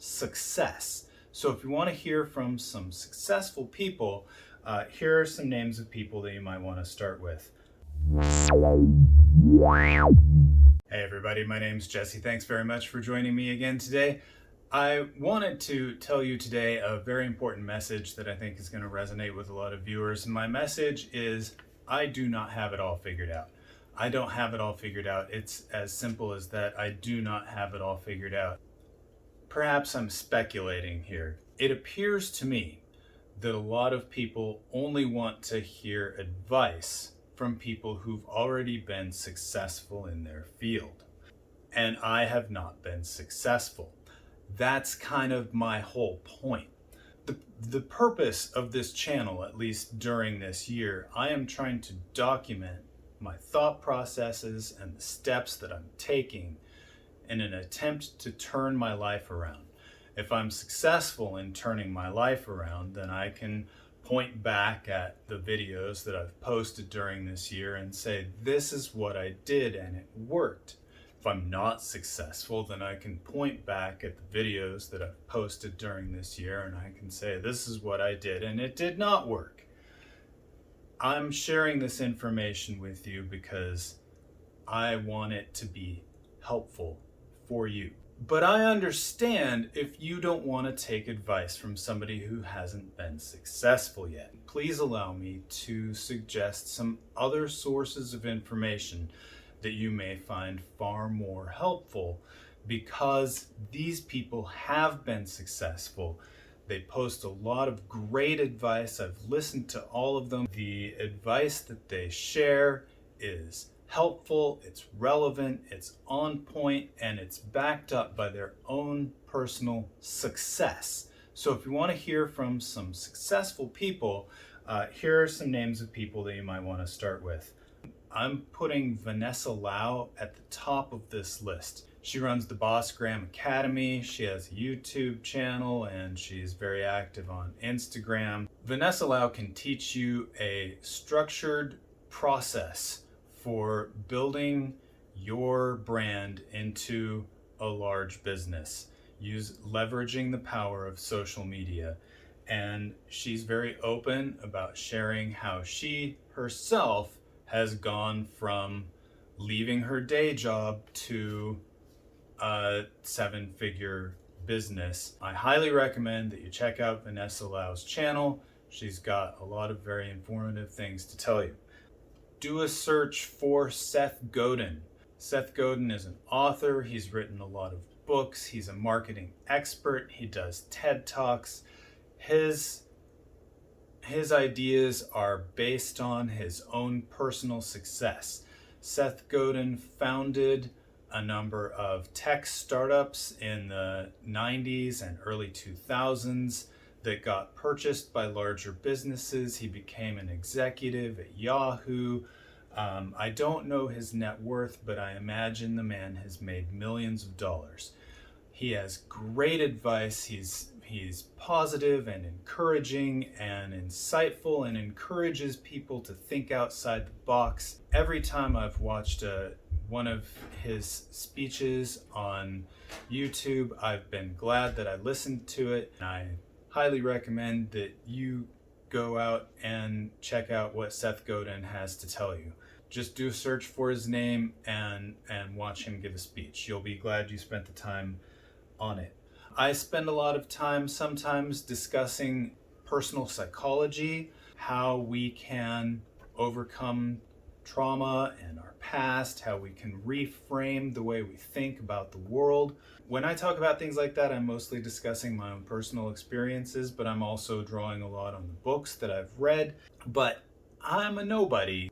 success. So if you want to hear from some successful people, here are some names of people that you might want to start with. Hey everybody, my name's Jesse. Thanks very much for joining me again today. I wanted to tell you today a very important message that I think is going to resonate with a lot of viewers. And my message is, I do not have it all figured out. I don't have it all figured out. It's as simple as that. I do not have it all figured out. Perhaps I'm speculating here. It appears to me that a lot of people only want to hear advice from people who've already been successful in their field. And I have not been successful. That's kind of my whole point. The purpose of this channel, at least during this year, I am trying to document my thought processes and the steps that I'm taking in an attempt to turn my life around. If I'm successful in turning my life around, then I can point back at the videos that I've posted during this year and say, this is what I did and it worked. If I'm not successful, then I can point back at the videos that I've posted during this year and I can say, this is what I did and it did not work. I'm sharing this information with you because I want it to be helpful for you. But I understand if you don't want to take advice from somebody who hasn't been successful yet. Please allow me to suggest some other sources of information that you may find far more helpful, because these people have been successful. They post a lot of great advice. I've listened to all of them. The advice that they share is helpful, it's relevant, it's on point, and it's backed up by their own personal success. So if you want to hear from some successful people, here are some names of people that you might want to start with. I'm putting Vanessa Lau at the top of this list. She runs the Boss Graham Academy. She has a YouTube channel and she's very active on Instagram. Vanessa Lau can teach you a structured process for building your brand into a large business, leveraging the power of social media. And she's very open about sharing how she herself has gone from leaving her day job to a 7-figure business. I highly recommend that you check out Vanessa Lau's channel. She's got a lot of very informative things to tell you. Do a search for Seth Godin. Seth Godin is an author. He's written a lot of books. He's a marketing expert. He does TED Talks. His ideas are based on his own personal success. Seth Godin founded a number of tech startups in the 90s and early 2000s that got purchased by larger businesses. He became an executive at Yahoo. I don't know his net worth, but I imagine the man has made millions of dollars. He has great advice. He's positive and encouraging and insightful and encourages people to think outside the box. Every time I've watched one of his speeches on YouTube, I've been glad that I listened to it. And I highly recommend that you go out and check out what Seth Godin has to tell you. Just do a search for his name and watch him give a speech. You'll be glad you spent the time on it. I spend a lot of time sometimes discussing personal psychology, how we can overcome trauma and our past, how we can reframe the way we think about the world. When I talk about things like that, I'm mostly discussing my own personal experiences, but I'm also drawing a lot on the books that I've read. But I'm a nobody.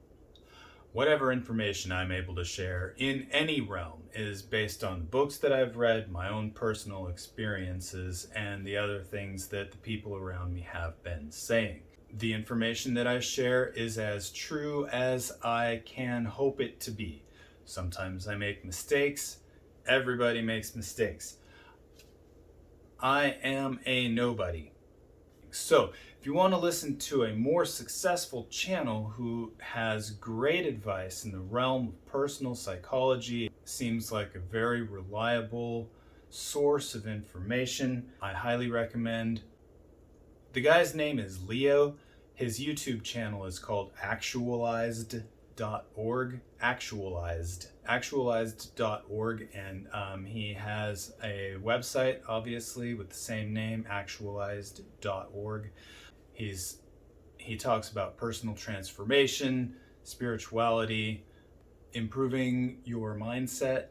Whatever information I'm able to share in any realm is based on the books that I've read, my own personal experiences, and the other things that the people around me have been saying. The information that I share is as true as I can hope it to be. Sometimes I make mistakes. Everybody makes mistakes. I am a nobody. So if you want to listen to a more successful channel who has great advice in the realm of personal psychology, seems like a very reliable source of information. I highly recommend. The guy's name is Leo. His YouTube channel is called actualized.org. Actualized.org. And he has a website, obviously, with the same name, actualized.org. He talks about personal transformation, spirituality, improving your mindset.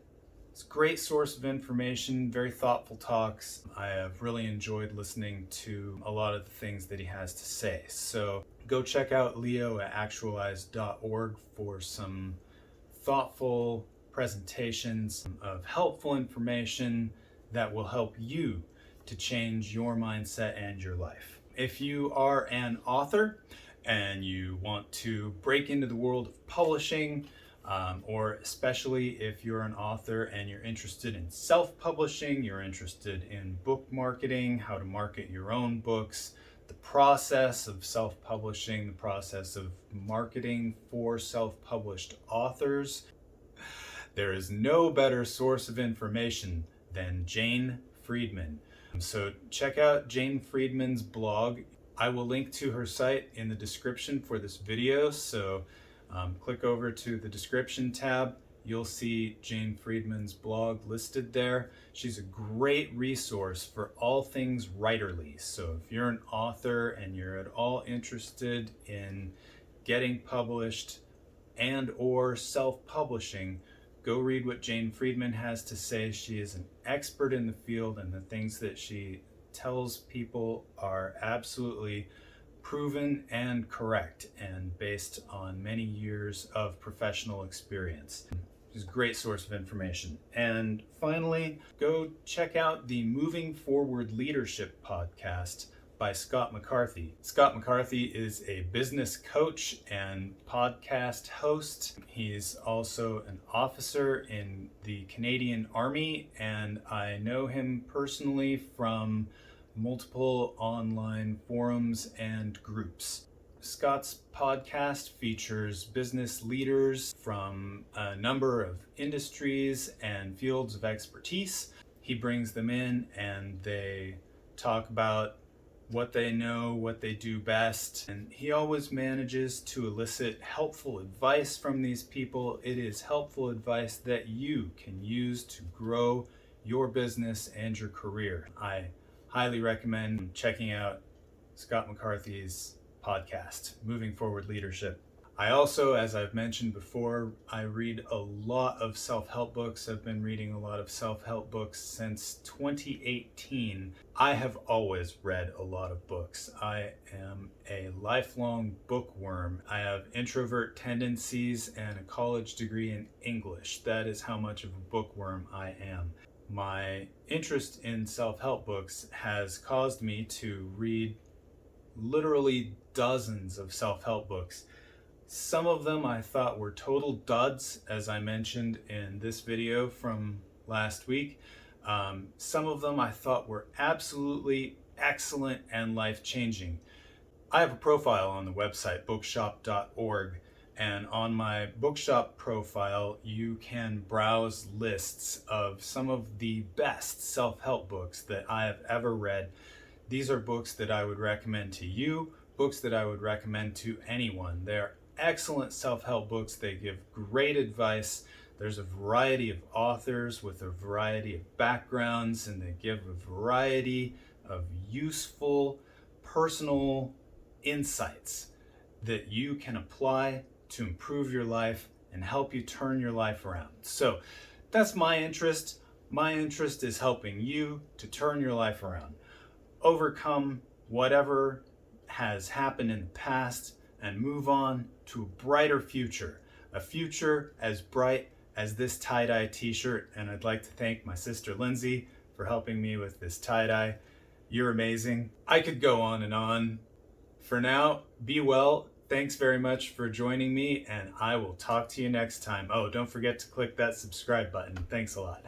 It's a great source of information, very thoughtful talks. I have really enjoyed listening to a lot of the things that he has to say. So go check out Leo at actualized.org for some thoughtful presentations of helpful information that will help you to change your mindset and your life. If you are an author and you want to break into the world of publishing, or especially if you're an author and you're interested in self-publishing, you're interested in book marketing, how to market your own books, the process of self-publishing, the process of marketing for self-published authors, there is no better source of information than Jane Friedman. So check out Jane Friedman's blog. I will link to her site in the description for this video, so click over to the description tab. You'll see Jane Friedman's blog listed there. She's a great resource for all things writerly. So if you're an author and you're at all interested in getting published and or self-publishing, go read what Jane Friedman has to say. She is an expert in the field, and the things that she tells people are absolutely proven and correct and based on many years of professional experience. It's a great source of information. And finally, go check out the Moving Forward Leadership podcast by Scott McCarthy. Scott McCarthy is a business coach and podcast host. He's also an officer in the Canadian Army, and I know him personally from multiple online forums and groups. Scott's podcast features business leaders from a number of industries and fields of expertise. He brings them in and they talk about what they know, what they do best, and he always manages to elicit helpful advice from these people. It is helpful advice that you can use to grow your business and your career. I highly recommend checking out Scott McCarthy's podcast, Moving Forward Leadership. I also, as I've mentioned before, I read a lot of self-help books. I've been reading a lot of self-help books since 2018. I have always read a lot of books. I am a lifelong bookworm. I have introvert tendencies and a college degree in English. That is how much of a bookworm I am. My interest in self-help books has caused me to read literally dozens of self-help books. Some of them I thought were total duds, as I mentioned in this video from last week. Some of them I thought were absolutely excellent and life-changing. I have a profile on the website, bookshop.org, and on my bookshop profile, you can browse lists of some of the best self-help books that I have ever read. These are books that I would recommend to you, books that I would recommend to anyone. They're excellent self-help books. They give great advice. There's a variety of authors with a variety of backgrounds, and they give a variety of useful personal insights that you can apply to improve your life and help you turn your life around. So that's my interest. My interest is helping you to turn your life around, overcome whatever has happened in the past, and move on to a brighter future, a future as bright as this tie-dye t-shirt. And I'd like to thank my sister Lindsay for helping me with this tie-dye. You're amazing. I could go on and on. For now, be well. Thanks very much for joining me, and I will talk to you next time. Oh, don't forget to click that subscribe button. Thanks a lot.